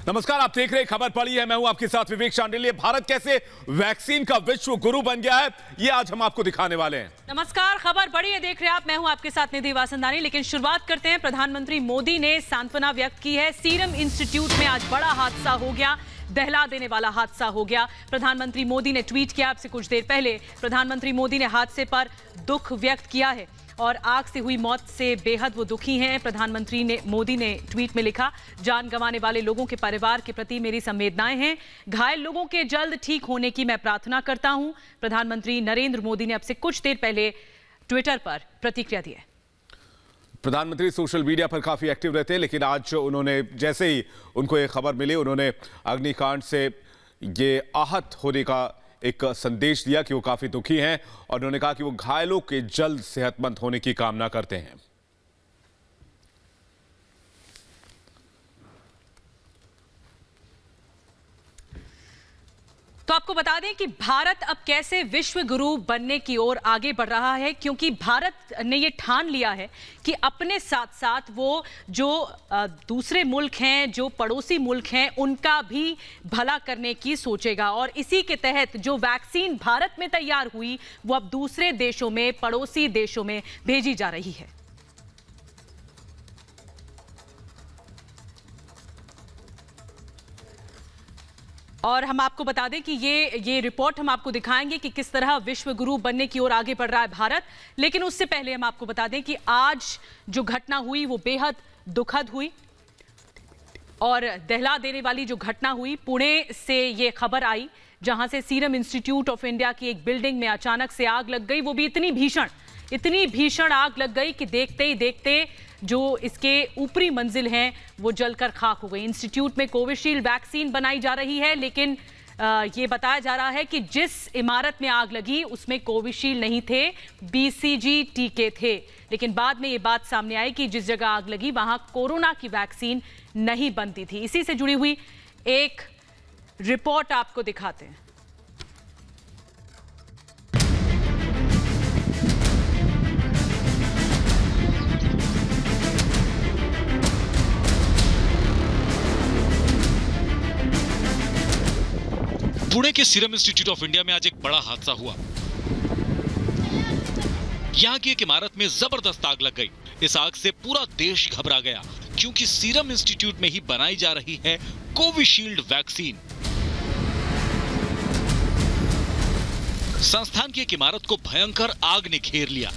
नमस्कार, आप देख रहे हैं खबर पड़ी है। मैं हूं आपके साथ विवेक शांडिल्य। भारत कैसे वैक्सीन का विश्व गुरु बन गया है, ये आज हम आपको दिखाने वाले हैं। नमस्कार, खबर पड़ी है देख रहे हैं आप। मैं हूं आपके साथ निधि वासंदानी। लेकिन शुरुआत करते हैं, प्रधानमंत्री मोदी ने सांत्वना व्यक्त की है। सीरम इंस्टीट्यूट में आज बड़ा हादसा हो गया, दहला देने वाला हादसा हो गया। प्रधानमंत्री मोदी ने ट्वीट किया आपसे कुछ देर पहले। प्रधानमंत्री मोदी ने हादसे पर दुख व्यक्त किया है और आग से हुई मौत से बेहद वो दुखी हैं। प्रधानमंत्री मोदी ने ट्वीट में लिखा, जान गंवाने वाले लोगों के परिवार के प्रति मेरी संवेदनाएं हैं। घायल लोगों के जल्द ठीक होने की मैं प्रार्थना करता हूं। प्रधानमंत्री नरेंद्र मोदी ने अब से कुछ देर पहले ट्विटर पर प्रतिक्रिया दी है। प्रधानमंत्री सोशल मीडिया पर काफी एक्टिव रहते हैं, लेकिन आज उन्होंने जैसे ही उनको ये खबर मिली, उन्होंने अग्निकांड से ये आहत होने का एक संदेश दिया कि वो काफी दुखी हैं और उन्होंने कहा कि वो घायलों के जल्द सेहतमंद होने की कामना करते हैं। तो आपको बता दें कि भारत अब कैसे विश्व गुरु बनने की ओर आगे बढ़ रहा है, क्योंकि भारत ने ये ठान लिया है कि अपने साथ साथ वो जो दूसरे मुल्क हैं, जो पड़ोसी मुल्क हैं, उनका भी भला करने की सोचेगा। और इसी के तहत जो वैक्सीन भारत में तैयार हुई वो अब दूसरे देशों में, पड़ोसी देशों में भेजी जा रही है। और हम आपको बता दें कि ये रिपोर्ट हम आपको दिखाएंगे कि किस तरह विश्व गुरु बनने की ओर आगे बढ़ रहा है भारत। लेकिन उससे पहले हम आपको बता दें कि आज जो घटना हुई वो बेहद दुखद हुई और दहला देने वाली जो घटना हुई। पुणे से ये खबर आई, जहां से सीरम इंस्टीट्यूट ऑफ इंडिया की एक बिल्डिंग में अचानक से आग लग गई। वो भी इतनी भीषण आग लग गई कि देखते ही देखते जो इसके ऊपरी मंजिल हैं वो जलकर खाक हो गई। इंस्टीट्यूट में कोविशील्ड वैक्सीन बनाई जा रही है, लेकिन ये बताया जा रहा है कि जिस इमारत में आग लगी उसमें कोविशील्ड नहीं थे, बीसीजी टीके थे। लेकिन बाद में ये बात सामने आई कि जिस जगह आग लगी वहां कोरोना की वैक्सीन नहीं बनती थी। इसी से जुड़ी हुई एक रिपोर्ट आपको दिखाते हैं। पुणे के सीरम इंस्टीट्यूट ऑफ इंडिया में आज एक बड़ा हादसा हुआ। यहाँ की एक इमारत में जबरदस्त आग लग गई। इस आग से पूरा देश घबरा गया, क्योंकि सीरम इंस्टीट्यूट में ही बनाई जा रही है कोविशील्ड वैक्सीन। संस्थान की एक इमारत को भयंकर आग ने घेर लिया।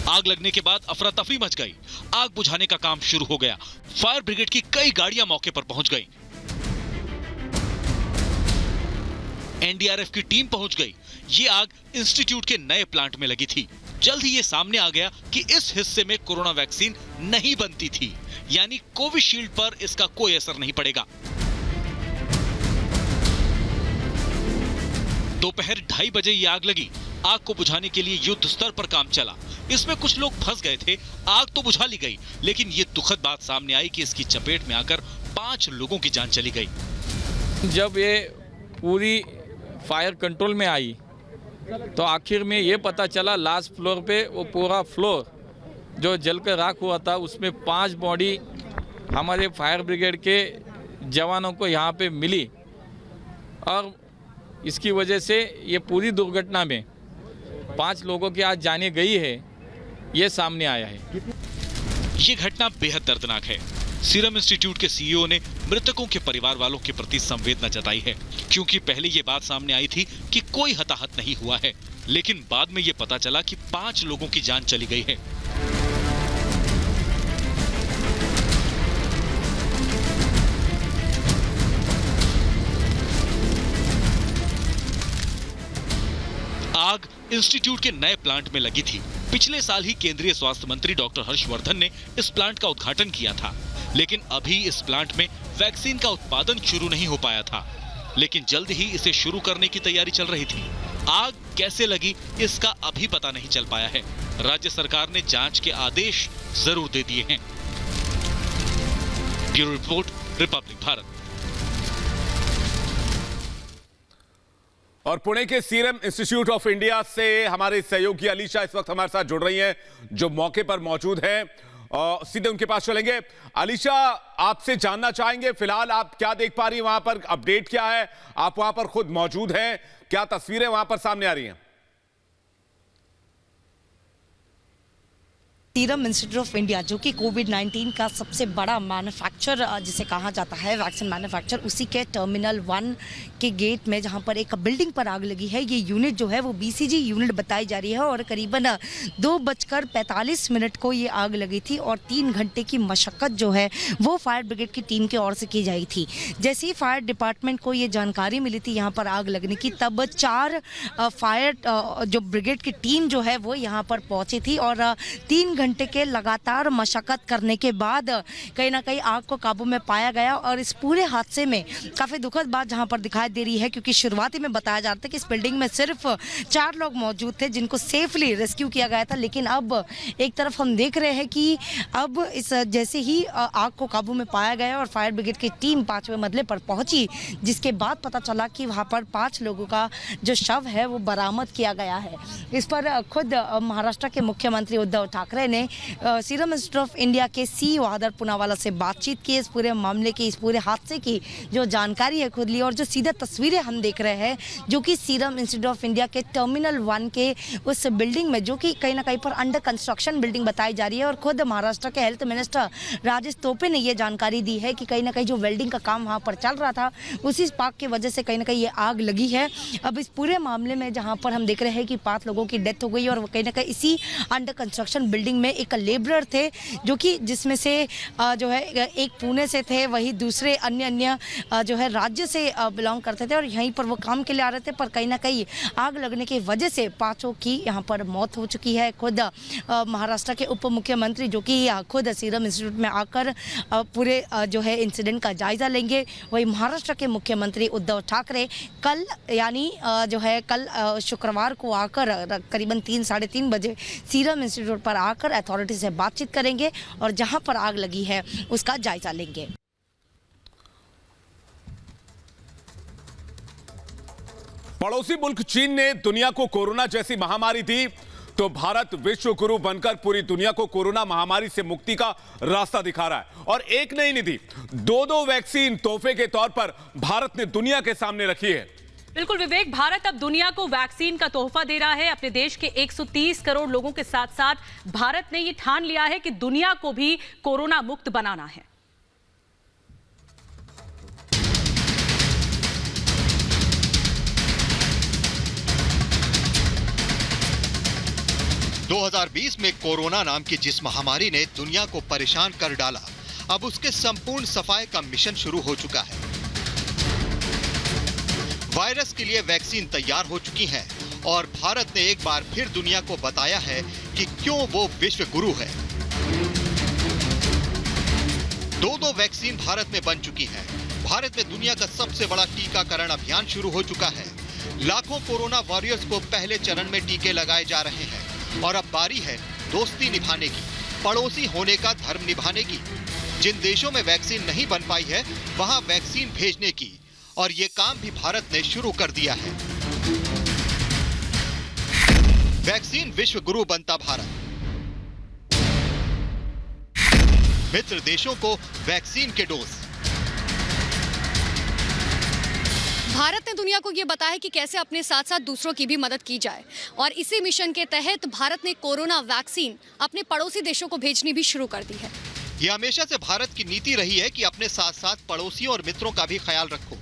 आग लगने के बाद अफरा तफरी मच गई। आग बुझाने का काम शुरू हो गया। फायर ब्रिगेड की कई गाड़ियां मौके पर पहुंच गई। एनडीआरएफ की टीम पहुंच गई। ये आग इंस्टीट्यूट के नए प्लांट में लगी थी। जल्द ही ये सामने आ गया कि इस हिस्से में कोरोना वैक्सीन नहीं बनती थी, यानी कोविशील्ड पर इसका कोई असर नहीं पड़ेगा। दोपहर 2:30 बजे ये आग लगी। आग को बुझाने के लिए युद्ध स्तर पर काम चला। इसमें कुछ लोग फंस गए थे। आग तो बुझा ली गई, लेकिन ये दुखद बात सामने आई कि इसकी चपेट में आकर 5 लोगों की जान चली गई। जब ये पूरी फायर कंट्रोल में आई तो आखिर में ये पता चला लास्ट फ्लोर पे वो पूरा फ्लोर जो जलकर राख हुआ था, उसमें 5 बॉडी हमारे फायर ब्रिगेड के जवानों को यहाँ पे मिली। और इसकी वजह से ये पूरी दुर्घटना में 5 लोगों की आज जाने गई है, ये सामने आया है। ये घटना बेहद दर्दनाक है। सीरम इंस्टीट्यूट के सीईओ ने मृतकों के परिवार वालों के प्रति संवेदना जताई है, क्योंकि पहले ये बात सामने आई थी कि कोई हताहत नहीं हुआ है, लेकिन बाद में ये पता चला कि 5 लोगों की जान चली गई है। आग इंस्टीट्यूट के नए प्लांट में लगी थी। पिछले साल ही केंद्रीय स्वास्थ्य मंत्री डॉक्टर हर्षवर्धन ने इस प्लांट का उद्घाटन किया था, लेकिन अभी इस प्लांट में वैक्सीन का उत्पादन शुरू नहीं हो पाया था। लेकिन जल्द ही इसे शुरू करने की तैयारी चल रही थी। आग कैसे लगी इसका अभी पता नहीं चल पाया है। राज्य सरकार ने जांच के आदेश जरूर दे दिए हैं। Bureau report, Republic Bharat. और पुणे के सीरम इंस्टीट्यूट ऑफ इंडिया से हमारे सहयोगी अलीशा इस वक्त हमारे साथ जुड़ रही हैं, जो मौके पर मौजूद हैं। सीधे उनके पास चलेंगे। अलीशा, आपसे जानना चाहेंगे फिलहाल आप क्या देख पा रही हैं, वहां पर अपडेट क्या है? आप वहां पर खुद मौजूद हैं, क्या तस्वीरें वहां पर सामने आ रही हैं? सीरम इंस्टीट्यूट ऑफ इंडिया जो कि कोविड-19 का सबसे बड़ा मैन्युफैक्चर जिसे कहा जाता है, वैक्सीन मैन्युफैक्चर, उसी के टर्मिनल 1 के गेट में जहां पर एक बिल्डिंग पर आग लगी है। ये यूनिट जो है वो बीसीजी यूनिट बताई जा रही है और करीबन 2:45 को ये आग लगी थी और 3 घंटे की मशक्कत जो है वो फायर ब्रिगेड की टीम की ओर से की जाई थी। जैसे ही फायर डिपार्टमेंट को ये जानकारी मिली थी यहाँ पर आग लगने की, तब 4 फायर जो ब्रिगेड की टीम जो है वो यहाँ पर पहुंची थी और 3 घंटे के लगातार मशक्कत करने के बाद कहीं ना कहीं आग को काबू में पाया गया। और इस पूरे हादसे में काफ़ी दुखद बात जहां पर दिखाई दे रही है, क्योंकि शुरुआती में बताया जा रहा था कि इस बिल्डिंग में सिर्फ 4 लोग मौजूद थे जिनको सेफली रेस्क्यू किया गया था, लेकिन अब एक तरफ हम देख रहे हैं कि अब इस जैसे ही आग को काबू में पाया गया और फायर ब्रिगेड की टीम 5वें मंजिल पर पहुंची, जिसके बाद पता चला कि वहाँ पर 5 लोगों का जो शव है वो बरामद किया गया है। इस पर खुद महाराष्ट्र के मुख्यमंत्री उद्धव ठाकरे ने सीरम इंस्टीट्यूट ऑफ इंडिया के सीईओ आदर पूनावाला से बातचीत की, इस पूरे मामले की, इस पूरे हादसे की जो जानकारी है खुद ली और जो सीधे तस्वीरें हम देख रहे हैं जो कि सीरम इंस्टीट्यूट ऑफ इंडिया के टर्मिनल 1 के उस बिल्डिंग में, जो कि कहीं ना कहीं पर अंडर कंस्ट्रक्शन बिल्डिंग बताई जा रही है। और खुद महाराष्ट्र के हेल्थ मिनिस्टर राजेश टोपे ने ये जानकारी दी है कि कहीं ना कहीं जो वेल्डिंग का काम वहाँ पर चल रहा था उसी स्पार्क की वजह से कहीं ना कहीं ये आग लगी है। अब इस पूरे मामले में जहाँ पर हम देख रहे हैं कि 5 लोगों की डेथ हो गई और कहीं ना कहीं इसी अंडर कंस्ट्रक्शन बिल्डिंग में एक लेबरर थे जो कि जिसमें से जो है एक पुणे से थे, वही दूसरे अन्य जो है राज्य से बिलोंग करते थे और यहीं पर वो काम के लिए आ रहे थे, पर कहीं ना कहीं आग लगने की वजह से 5 की यहाँ पर मौत हो चुकी है। खुद महाराष्ट्र के उप मुख्यमंत्री जो कि खुद सीरम इंस्टीट्यूट में आकर पूरे जो है इंसिडेंट का जायजा लेंगे, वही महाराष्ट्र के मुख्यमंत्री उद्धव ठाकरे कल यानी जो है कल शुक्रवार को आकर करीबन 3 साढ़े 3 बजे सीरम इंस्टीट्यूट पर आकर अथॉरिटी से बातचीत करेंगे और जहां पर आग लगी है उसका जायजा लेंगे। पड़ोसी मुल्क चीन ने दुनिया को कोरोना जैसी महामारी दी तो भारत विश्व गुरु बनकर पूरी दुनिया को कोरोना महामारी से मुक्ति का रास्ता दिखा रहा है और एक नहीं दी, 2 वैक्सीन तोहफे के तौर पर भारत ने दुनिया के सामने रखी है। बिल्कुल विवेक, भारत अब दुनिया को वैक्सीन का तोहफा दे रहा है। अपने देश के 130 करोड़ लोगों के साथ साथ भारत ने ये ठान लिया है कि दुनिया को भी कोरोना मुक्त बनाना है। दो 2020 में कोरोना नाम की जिस महामारी ने दुनिया को परेशान कर डाला, अब उसके संपूर्ण सफाई का मिशन शुरू हो चुका है। वायरस के लिए वैक्सीन तैयार हो चुकी है और भारत ने एक बार फिर दुनिया को बताया है कि क्यों वो विश्व गुरु है। 2 वैक्सीन भारत में बन चुकी हैं। भारत में दुनिया का सबसे बड़ा टीकाकरण अभियान शुरू हो चुका है। लाखों कोरोना वॉरियर्स को पहले चरण में टीके लगाए जा रहे हैं और अब बारी है दोस्ती निभाने की, पड़ोसी होने का धर्म निभाने की। जिन देशों में वैक्सीन नहीं बन पाई है वहां वैक्सीन भेजने की, और ये काम भी भारत ने शुरू कर दिया है। वैक्सीन विश्व गुरु बनता भारत। मित्र देशों को वैक्सीन के डोज। भारत ने दुनिया को ये बताया कि कैसे अपने साथ साथ दूसरों की भी मदद की जाए और इसी मिशन के तहत भारत ने कोरोना वैक्सीन अपने पड़ोसी देशों को भेजनी भी शुरू कर दी है। ये हमेशा से भारत की नीति रही है कि अपने साथ साथ पड़ोसियों और मित्रों का भी ख्याल रखो।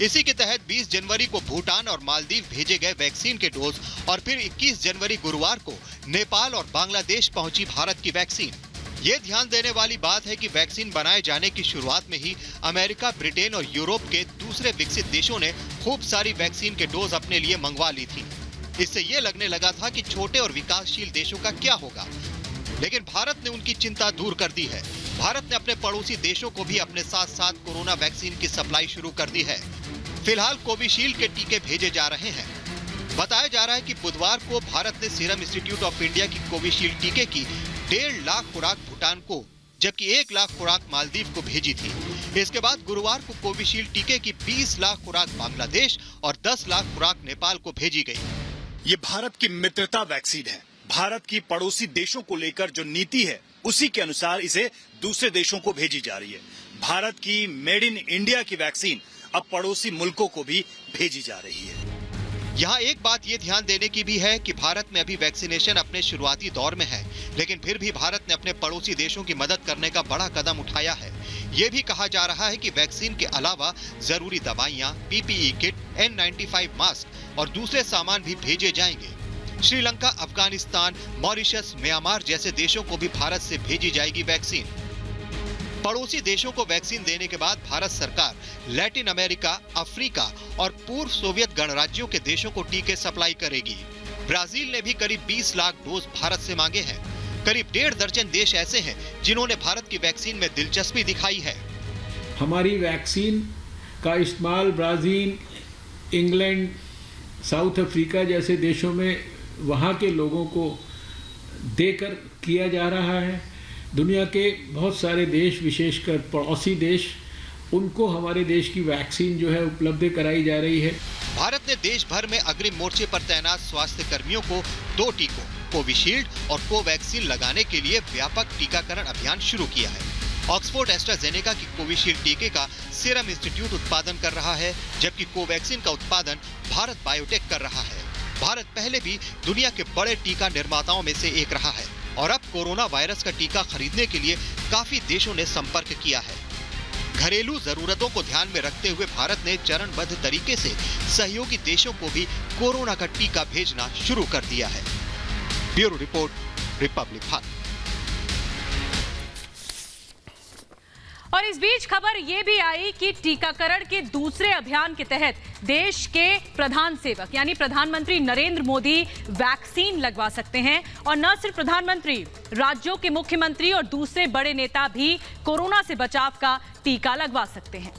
इसी के तहत 20 जनवरी को भूटान और मालदीव भेजे गए वैक्सीन के डोज और फिर 21 जनवरी गुरुवार को नेपाल और बांग्लादेश पहुंची भारत की वैक्सीन। ये ध्यान देने वाली बात है कि वैक्सीन बनाए जाने की शुरुआत में ही अमेरिका, ब्रिटेन और यूरोप के दूसरे विकसित देशों ने खूब सारी वैक्सीन के डोज अपने लिए मंगवा ली थी। इससे ये लगने लगा था कि छोटे और विकासशील देशों का क्या होगा, लेकिन भारत ने उनकी चिंता दूर कर दी है। भारत ने अपने पड़ोसी देशों को भी अपने साथ साथ कोरोना वैक्सीन की सप्लाई शुरू कर दी है। फिलहाल कोविशील्ड के टीके भेजे जा रहे हैं। बताया जा रहा है कि बुधवार को भारत ने सीरम इंस्टीट्यूट ऑफ इंडिया की कोविशील्ड टीके की 1.5 लाख खुराक भूटान को, जबकि 1 लाख खुराक मालदीव को भेजी थी। इसके बाद गुरुवार को कोविशील्ड टीके की 20 लाख खुराक बांग्लादेश और 10 लाख खुराक नेपाल को भेजी गई। ये भारत की मित्रता वैक्सीन है। भारत की पड़ोसी देशों को लेकर जो नीति है उसी के अनुसार इसे दूसरे देशों को भेजी जा रही है। भारत की मेड इन इंडिया की वैक्सीन अब पड़ोसी मुल्कों को भी भेजी जा रही है। यहाँ एक बात ये ध्यान देने की भी है कि भारत में अभी वैक्सीनेशन अपने शुरुआती दौर में है, लेकिन फिर भी भारत ने अपने पड़ोसी देशों की मदद करने का बड़ा कदम उठाया है। ये भी कहा जा रहा है कि वैक्सीन के अलावा जरूरी दवाइयाँ, पीपीई किट, N95 मास्क और दूसरे सामान भी भेजे जाएंगे। श्रीलंका, अफगानिस्तान, मॉरिशस, म्यांमार जैसे देशों को भी भारत से भेजी जाएगी वैक्सीन। पड़ोसी देशों को वैक्सीन देने के बाद भारत सरकार लैटिन अमेरिका, अफ्रीका और पूर्व सोवियत गणराज्यों के देशों को टीके सप्लाई करेगी। ब्राजील ने भी करीब 20 लाख डोज भारत से मांगे हैं। करीब 1.5 दर्जन देश ऐसे हैं जिन्होंने भारत की वैक्सीन में दिलचस्पी दिखाई है। हमारी वैक्सीन का इस्तेमाल ब्राजील, इंग्लैंड, साउथ अफ्रीका जैसे देशों में वहाँ के लोगों को देकर किया जा रहा है। दुनिया के बहुत सारे देश, विशेषकर पड़ोसी देश, उनको हमारे देश की वैक्सीन जो है उपलब्ध कराई जा रही है। भारत ने देश भर में अग्रिम मोर्चे पर तैनात स्वास्थ्य कर्मियों को 2 टीकों, कोविशील्ड और कोवैक्सीन लगाने के लिए व्यापक टीकाकरण अभियान शुरू किया है। ऑक्सफोर्ड एस्ट्राजेनेका की कोविशील्ड टीके का सीरम इंस्टीट्यूट उत्पादन कर रहा है, जबकि कोवैक्सीन का उत्पादन भारत बायोटेक कर रहा है। भारत पहले भी दुनिया के बड़े टीका निर्माताओं में से एक रहा है और अब कोरोना वायरस का टीका खरीदने के लिए काफी देशों ने संपर्क किया है। घरेलू जरूरतों को ध्यान में रखते हुए भारत ने चरणबद्ध तरीके से सहयोगी देशों को भी कोरोना का टीका भेजना शुरू कर दिया है। Bureau report, Republic Bharat. और इस बीच खबर यह भी आई कि टीकाकरण के दूसरे अभियान के तहत देश के प्रधान सेवक यानी प्रधानमंत्री नरेंद्र मोदी वैक्सीन लगवा सकते हैं। और न सिर्फ प्रधानमंत्री, राज्यों के मुख्यमंत्री और दूसरे बड़े नेता भी कोरोना से बचाव का टीका लगवा सकते हैं।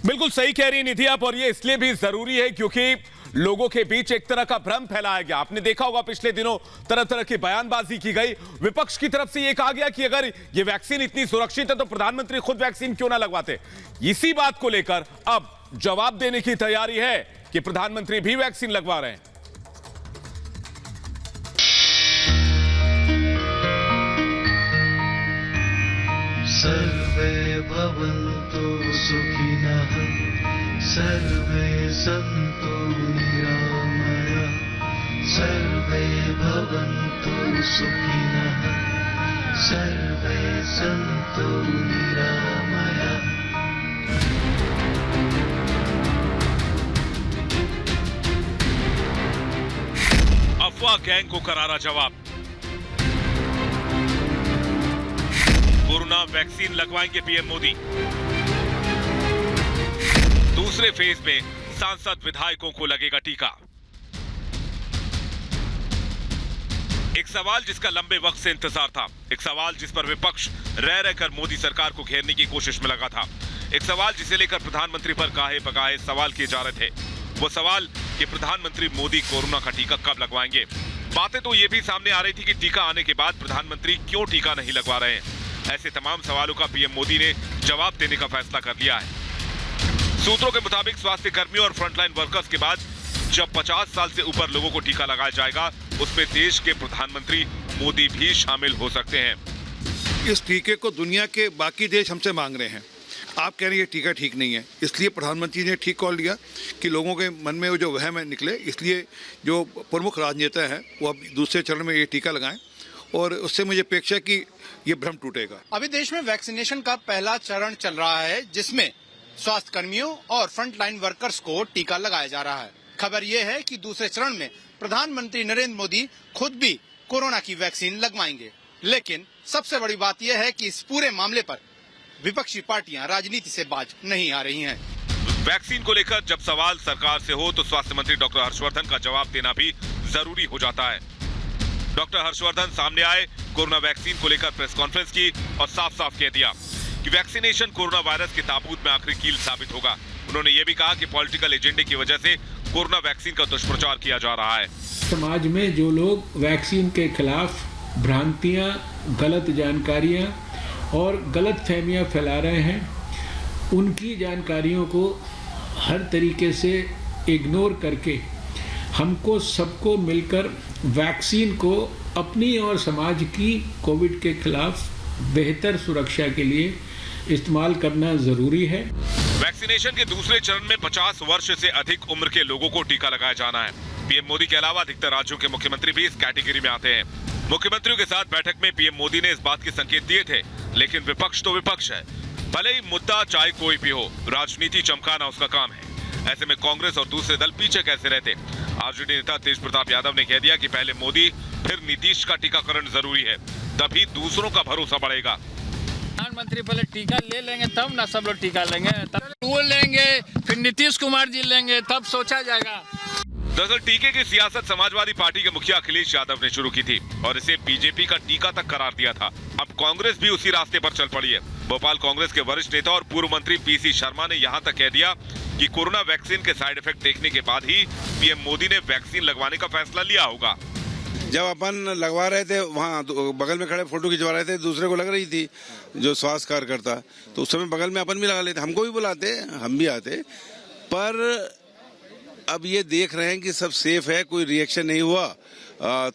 बिल्कुल सही कह रही निधि आप, और ये इसलिए भी जरूरी है क्योंकि लोगों के बीच एक तरह का भ्रम फैलाया गया। आपने देखा होगा पिछले दिनों तरह तरह की बयानबाजी की गई। विपक्ष की तरफ से यह कहा गया कि अगर ये वैक्सीन इतनी सुरक्षित है तो प्रधानमंत्री खुद वैक्सीन क्यों ना लगवाते। इसी बात को लेकर अब जवाब देने की तैयारी है कि प्रधानमंत्री भी वैक्सीन लगवा रहे हैं। सर्वे भवन्तु सुखिनः, सर्वे सन्तु निरामयाः, सर्वे भवन्तु सुखिनः, सर्वे सन्तु निरामयाः। अफवाह गैंग को करारा जवाब। कोरोना वैक्सीन लगवाएंगे पीएम मोदी। दूसरे फेज में सांसद विधायकों को लगेगा टीका। एक सवाल जिसका लंबे वक्त से इंतजार था, एक सवाल जिस पर विपक्ष रह रहकर मोदी सरकार को घेरने की कोशिश में लगा था, एक सवाल जिसे लेकर प्रधानमंत्री पर काहे बकाहे सवाल किए जा रहे थे। वो सवाल कि प्रधानमंत्री मोदी कोरोना का टीका कब लगवाएंगे। बातें तो ये भी सामने आ रही थी कि टीका आने के बाद प्रधानमंत्री क्यों टीका नहीं लगवा रहे हैं। ऐसे तमाम सवालों का पीएम मोदी ने जवाब देने का फैसला कर लिया है। सूत्रों के मुताबिक स्वास्थ्य कर्मियों और फ्रंटलाइन वर्कर्स के बाद जब 50 साल से ऊपर लोगों को टीका लगाया जाएगा, उसमें देश के प्रधानमंत्री मोदी भी शामिल हो सकते हैं। इस टीके को दुनिया के बाकी देश हमसे मांग रहे हैं। आप कह रहे हैं ये टीका ठीक नहीं है, इसलिए प्रधानमंत्री ने ठीक कॉल लिया कि लोगों के मन में वो जो वहम है निकले, इसलिए जो प्रमुख राजनेता हैं वो अब दूसरे चरण में ये टीका लगाएं और उससे मुझे अपेक्षा है कि ये भ्रम टूटेगा। अभी देश में वैक्सीनेशन का पहला चरण चल रहा है, जिसमें स्वास्थ्य कर्मियों और फ्रंट लाइन वर्कर्स को टीका लगाया जा रहा है। खबर यह है कि दूसरे चरण में प्रधानमंत्री नरेंद्र मोदी खुद भी कोरोना की वैक्सीन लगवाएंगे। लेकिन सबसे बड़ी बात यह है कि इस पूरे मामले पर विपक्षी पार्टियां राजनीति से बाज नहीं आ रही हैं। वैक्सीन को लेकर जब सवाल सरकार से हो तो स्वास्थ्य मंत्री डॉक्टर हर्षवर्धन का जवाब देना भी जरूरी हो जाता है। डॉक्टर हर्षवर्धन सामने आए, कोरोना वैक्सीन को लेकर प्रेस कॉन्फ्रेंस की और साफ साफ कह दिया कि वैक्सीनेशन कोरोना वायरस के ताबूत में आखिरी कील साबित होगा। उन्होंने ये भी कहा कि पॉलिटिकल एजेंडे की वजह से कोरोना वैक्सीन का दुष्प्रचार किया जा रहा है। समाज में जो लोग वैक्सीन के खिलाफ भ्रांतियां, गलत जानकारियां और गलत फहमियां फैला रहे हैं, उनकी जानकारियों को हर तरीके से इग्नोर करके हमको सबको मिलकर वैक्सीन को अपनी और समाज की कोविड के खिलाफ बेहतर सुरक्षा के लिए इस्तेमाल करना जरूरी है। वैक्सीनेशन के दूसरे चरण में 50 वर्ष से अधिक उम्र के लोगों को टीका लगाया जाना है। पीएम मोदी के अलावा अधिकतर राज्यों के मुख्यमंत्री भी इस कैटेगरी में आते हैं। मुख्यमंत्रियों के साथ बैठक में पीएम मोदी ने इस बात के संकेत दिए थे, लेकिन विपक्ष तो विपक्ष है। भले ही मुद्दा चाहे कोई भी हो, राजनीति चमकाना उसका काम है। ऐसे में कांग्रेस और दूसरे दल पीछे कैसे रहते? आरजेडी नेता तेज प्रताप यादव ने कह दिया कि पहले मोदी फिर नीतीश का टीकाकरण जरूरी है, तभी दूसरों का भरोसा बढ़ेगा। प्रधानमंत्री पहले टीका ले लेंगे तब ना सब लोग टीका लेंगे, तब वो लेंगे, फिर नीतीश कुमार जी लेंगे, तब सोचा जाएगा। दरअसल टीके की सियासत समाजवादी पार्टी के मुखिया अखिलेश यादव ने शुरू की थी और इसे बीजेपी का टीका तक करार दिया था। अब कांग्रेस भी उसी रास्ते पर चल पड़ी है। भोपाल कांग्रेस के वरिष्ठ नेता और पूर्व मंत्री पीसी शर्मा ने यहां तक कह दिया कि कोरोना वैक्सीन के साइड इफेक्ट देखने के बाद ही पीएम मोदी ने वैक्सीन लगवाने का फैसला लिया होगा। जब अपन लगवा रहे थे वहाँ बगल में खड़े फोटो खिंचवा रहे थे, दूसरे को लग रही थी जो स्वास्थ्य कार्यकर्ता, तो उस समय बगल में अपन भी लगा लेते, हमको भी बुलाते, हम भी आते। पर अब ये देख रहे हैं कि सब सेफ है, कोई रिएक्शन नहीं हुआ,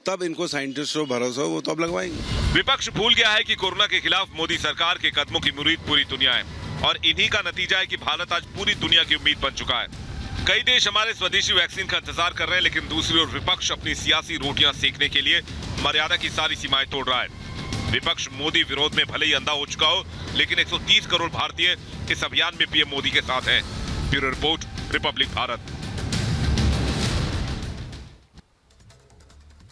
तब इनको साइंटिस्ट को भरोसा हो, वो तो अब लगवाएंगे। विपक्ष भूल गया है कि कोरोना के खिलाफ मोदी सरकार के कदमों की मुरीद पूरी दुनिया है और इन्हीं का नतीजा है कि भारत आज पूरी दुनिया की उम्मीद बन चुका है। कई देश हमारे स्वदेशी वैक्सीन का इंतजार कर रहे हैं, लेकिन दूसरी ओर विपक्ष अपनी सियासी रोटियां सेकने के लिए मर्यादा की सारी सीमाएं तोड़ रहा है। विपक्ष मोदी विरोध में भले ही अंधा हो चुका हो, लेकिन 130 करोड़ भारतीय इस अभियान में पीएम मोदी के साथ हैं। Bureau report, Republic Bharat.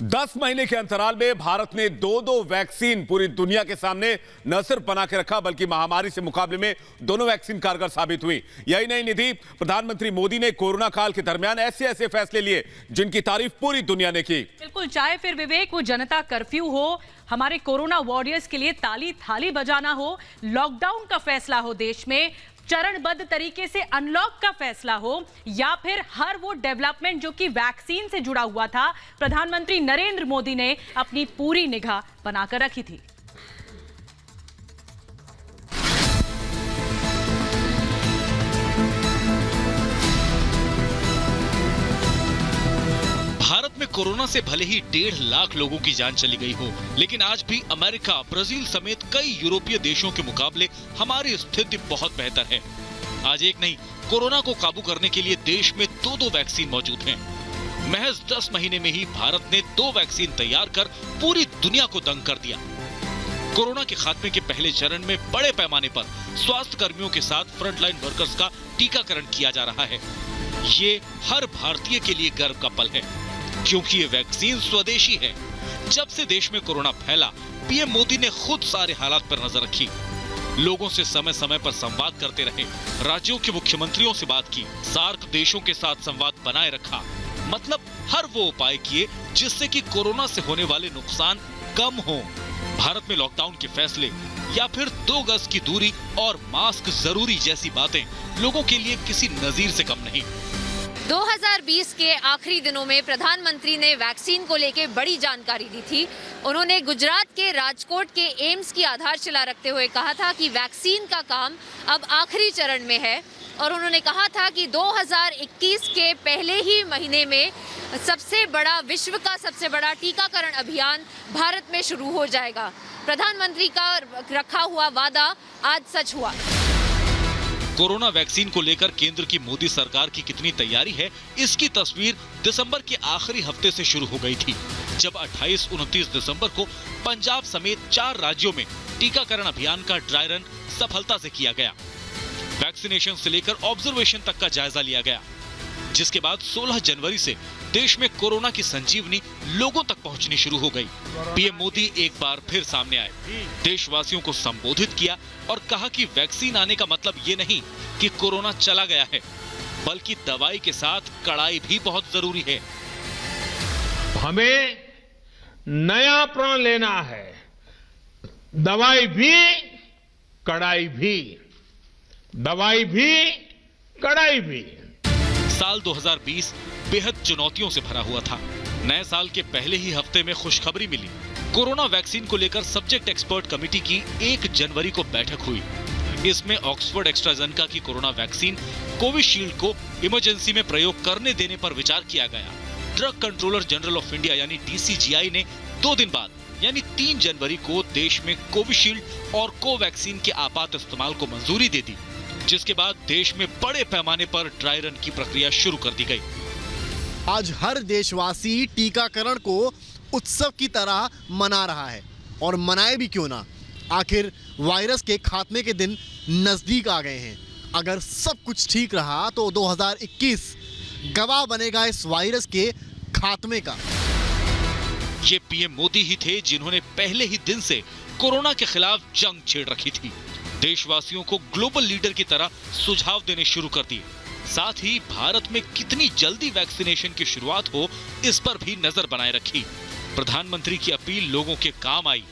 10 महीने के अंतराल में भारत ने दो वैक्सीन पूरी दुनिया के सामने न सिर्फ बना के रखा, बल्कि महामारी से मुकाबले में दोनों वैक्सीन कारगर साबित हुई। यही नहीं निधि, प्रधानमंत्री मोदी ने कोरोना काल के दरमियान ऐसे फैसले लिए जिनकी तारीफ पूरी दुनिया ने की। बिल्कुल, चाहे फिर विवेक वो जनता कर्फ्यू हो, हमारे कोरोना वॉरियर्स के लिए ताली थाली बजाना हो, लॉकडाउन का फैसला हो देश में, चरणबद्ध तरीके से अनलॉक का फैसला हो, या फिर हर वो डेवलपमेंट जो कि वैक्सीन से जुड़ा हुआ था, प्रधानमंत्री नरेंद्र मोदी ने अपनी पूरी निगाह बनाकर रखी थी। भारत में कोरोना से भले ही 1.5 लाख लोगों की जान चली गई हो, लेकिन आज भी अमेरिका, ब्राजील समेत कई यूरोपीय देशों के मुकाबले हमारी स्थिति बहुत बेहतर है। आज एक नहीं, कोरोना को काबू करने के लिए देश में 2 वैक्सीन मौजूद हैं। महज 10 महीने में ही भारत ने 2 वैक्सीन तैयार कर पूरी दुनिया को दंग कर दिया। कोरोना के खात्मे के पहले चरण में बड़े पैमाने पर स्वास्थ्य कर्मियों के साथ फ्रंटलाइन वर्कर्स का टीकाकरण किया जा रहा है। ये हर भारतीय के लिए गर्व का पल है, क्योंकि ये वैक्सीन स्वदेशी है। जब से देश में कोरोना फैला, पीएम मोदी ने खुद सारे हालात पर नजर रखी, लोगों से समय समय पर संवाद करते रहे, राज्यों के मुख्यमंत्रियों से बात की, सार्क देशों के साथ संवाद बनाए रखा। मतलब हर वो उपाय किए जिससे कि कोरोना से होने वाले नुकसान कम हो। भारत में लॉकडाउन के फैसले या फिर 2 गज की दूरी और मास्क जरूरी जैसी बातें लोगों के लिए किसी नजीर से कम नहीं। 2020 के आखिरी दिनों में प्रधानमंत्री ने वैक्सीन को लेकर बड़ी जानकारी दी थी। उन्होंने गुजरात के राजकोट के एम्स की आधारशिला रखते हुए कहा था कि वैक्सीन का काम अब आखिरी चरण में है, और उन्होंने कहा था कि 2021 के पहले ही महीने में विश्व का सबसे बड़ा टीकाकरण अभियान भारत में शुरू हो जाएगा। प्रधानमंत्री का रखा हुआ वादा आज सच हुआ। कोरोना वैक्सीन को लेकर केंद्र की मोदी सरकार की कितनी तैयारी है, इसकी तस्वीर दिसंबर के आखिरी हफ्ते से शुरू हो गई थी, जब 28-29 दिसंबर को पंजाब समेत 4 राज्यों में टीकाकरण अभियान का ड्राई रन सफलता से किया गया। वैक्सीनेशन से लेकर ऑब्जर्वेशन तक का जायजा लिया गया, जिसके बाद 16 जनवरी से देश में कोरोना की संजीवनी लोगों तक पहुंचनी शुरू हो गई। पीएम मोदी एक बार फिर सामने आए, देशवासियों को संबोधित किया और कहा कि वैक्सीन आने का मतलब ये नहीं कि कोरोना चला गया है, बल्कि दवाई के साथ कड़ाई भी बहुत जरूरी है। हमें नया प्रण लेना है, दवाई भी कड़ाई भी, दवाई भी कड़ाई भी। साल 2020 बेहद चुनौतियों से भरा हुआ था। नए साल के पहले ही हफ्ते में खुशखबरी मिली। कोरोना वैक्सीन को लेकर सब्जेक्ट एक्सपर्ट कमेटी की 1 जनवरी को बैठक हुई। इसमें ऑक्सफोर्ड एस्ट्राजेनेका की कोरोना वैक्सीन कोविशील्ड को इमरजेंसी में प्रयोग करने देने पर विचार किया गया। Drug controller general of India यानी DCGI ने 2 दिन बाद यानी 3 जनवरी को देश में कोविशील्ड और कोवैक्सीन के आपात इस्तेमाल को मंजूरी दे दी, जिसके बाद देश में बड़े पैमाने पर ड्राई रन की प्रक्रिया शुरू कर दी गई। आज हर देशवासी टीकाकरण को उत्सव की तरह मना रहा है, और मनाए भी क्यों ना, आखिर वायरस के खात्मे के दिन नजदीक आ गए हैं। अगर सब कुछ ठीक रहा तो 2021 गवाह बनेगा इस वायरस के खात्मे का। ये पीएम मोदी ही थे जिन्होंने पहले ही दिन से कोरोना के खिलाफ जंग छेड़ रखी थी। देशवासियों को ग्लोबल लीडर की तरह सुझाव देने शुरू कर दिए। साथ ही भारत में कितनी जल्दी वैक्सीनेशन की शुरुआत हो, इस पर भी नजर बनाए रखी। प्रधानमंत्री की अपील लोगों के काम आई।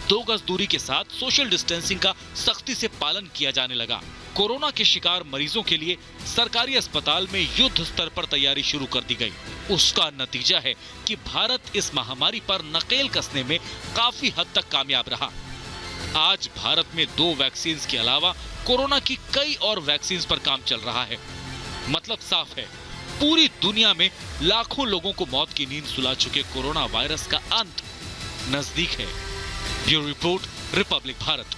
2 गज दूरी के साथ सोशल डिस्टेंसिंग का सख्ती से पालन किया जाने लगा। कोरोना के शिकार मरीजों के लिए सरकारी अस्पताल में युद्ध स्तर पर तैयारी शुरू कर दी गई। उसका नतीजा है कि भारत इस महामारी पर नकेल कसने में काफी हद तक कामयाब रहा। आज भारत में 2 वैक्सीन के अलावा कोरोना की कई और वैक्सीन पर काम चल रहा है। मतलब साफ है, पूरी दुनिया में लाखों लोगों को मौत की नींद सुला चुके कोरोना वायरस का अंत नजदीक है। Bureau report, Republic Bharat.